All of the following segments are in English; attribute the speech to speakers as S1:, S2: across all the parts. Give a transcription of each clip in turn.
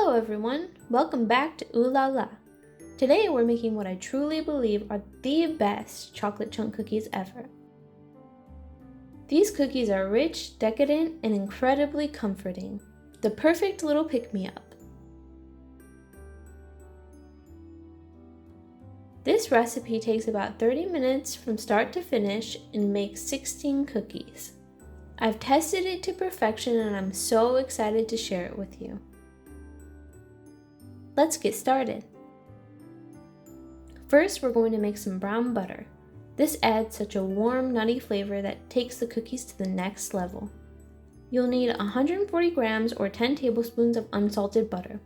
S1: Hello everyone, welcome back to Ooh La La. Today we're making what I truly believe are the best chocolate chunk cookies ever. These cookies are rich, decadent, and incredibly comforting. The perfect little pick-me-up. This recipe takes about 30 minutes from start to finish and makes 16 cookies. I've tested it to perfection and I'm so excited to share it with you. Let's get started. First, we're going to make some brown butter. This adds such a warm, nutty flavor that takes the cookies to the next level. You'll need 140 grams or 10 tablespoons of unsalted butter.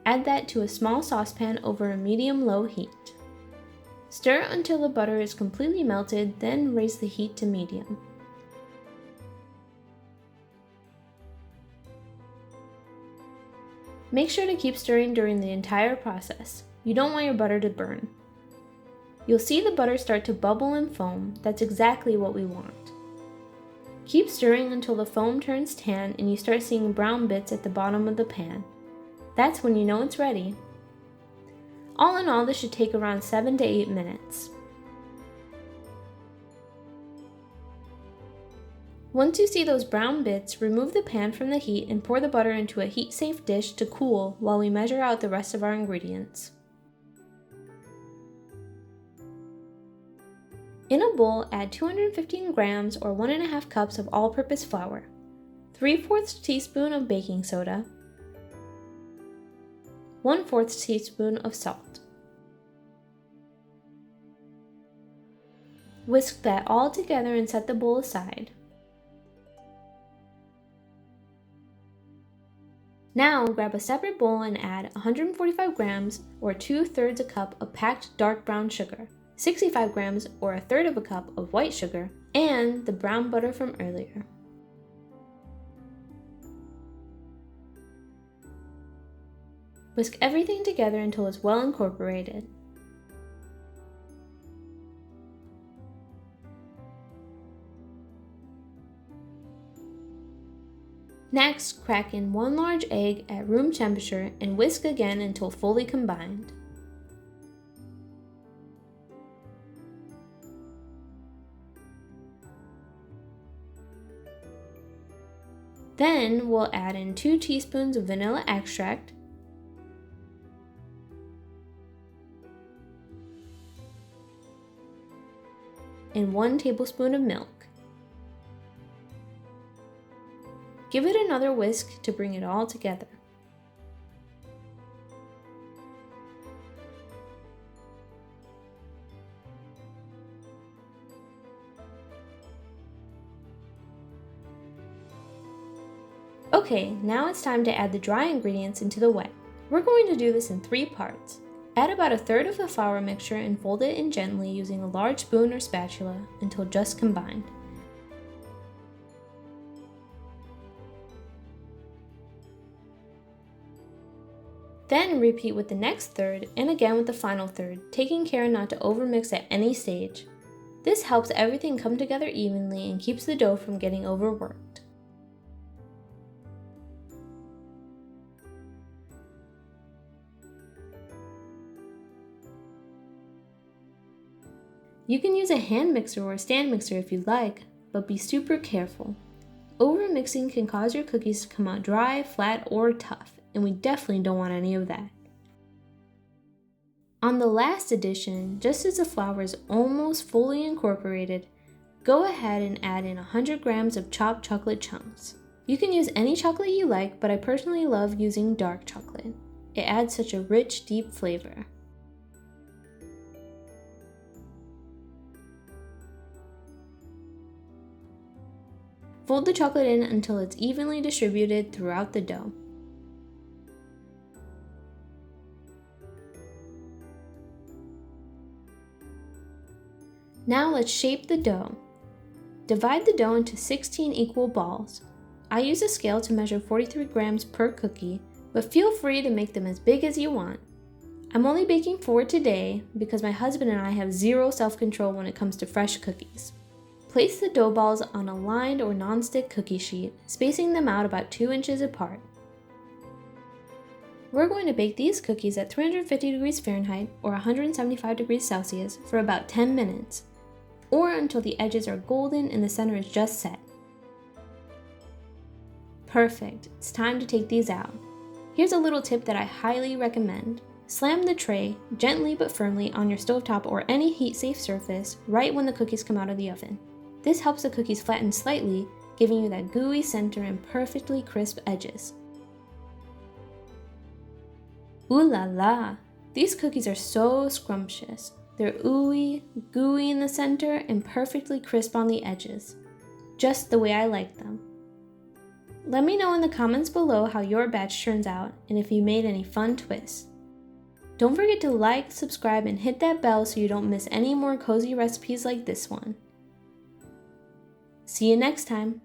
S1: Add that to a small saucepan over a medium-low heat. Stir until the butter is completely melted, then raise the heat to medium. Make sure to keep stirring during the entire process. You don't want your butter to burn. You'll see the butter start to bubble and foam. That's exactly what we want. Keep stirring until the foam turns tan and you start seeing brown bits at the bottom of the pan. That's when you know it's ready. All in all, this should take around 7 to 8 minutes. Once you see those brown bits, remove the pan from the heat and pour the butter into a heat-safe dish to cool while we measure out the rest of our ingredients. In a bowl, add 215 grams or 1.5 cups of all-purpose flour, 3/4 teaspoon of baking soda, 1/4 teaspoon of salt. Whisk that all together and set the bowl aside. Now, grab a separate bowl and add 145 grams or 2/3 a cup of packed dark brown sugar, 65 grams or 1/3 of a cup of white sugar, and the brown butter from earlier. Whisk everything together until it's well incorporated. Next, crack in 1 large egg at room temperature and whisk again until fully combined. Then we'll add in 2 teaspoons of vanilla extract, and 1 tablespoon of milk. Give it another whisk to bring it all together. Okay, now it's time to add the dry ingredients into the wet. We're going to do this in 3 parts. Add about 1/3 of the flour mixture and fold it in gently using a large spoon or spatula until just combined. Then repeat with the next third and again with the final third, taking care not to overmix at any stage. This helps everything come together evenly and keeps the dough from getting overworked. You can use a hand mixer or a stand mixer if you'd like, but be super careful. Overmixing can cause your cookies to come out dry, flat, or tough, and we definitely don't want any of that. On the last addition, just as the flour is almost fully incorporated, go ahead and add in 100 grams of chopped chocolate chunks. You can use any chocolate you like, but I personally love using dark chocolate. It adds such a rich, deep flavor. Fold the chocolate in until it's evenly distributed throughout the dough. Now let's shape the dough. Divide the dough into 16 equal balls. I use a scale to measure 43 grams per cookie, but feel free to make them as big as you want. I'm only baking 4 today because my husband and I have zero self-control when it comes to fresh cookies. Place the dough balls on a lined or non-stick cookie sheet, spacing them out about 2 inches apart. We're going to bake these cookies at 350 degrees Fahrenheit or 175 degrees Celsius for about 10 minutes, or until the edges are golden and the center is just set. Perfect, it's time to take these out. Here's a little tip that I highly recommend. Slam the tray gently but firmly on your stovetop or any heat-safe surface right when the cookies come out of the oven. This helps the cookies flatten slightly, giving you that gooey center and perfectly crisp edges. Ooh la la! These cookies are so scrumptious. They're ooey, gooey in the center, and perfectly crisp on the edges. Just the way I like them. Let me know in the comments below how your batch turns out and if you made any fun twists. Don't forget to like, subscribe, and hit that bell so you don't miss any more cozy recipes like this one. See you next time!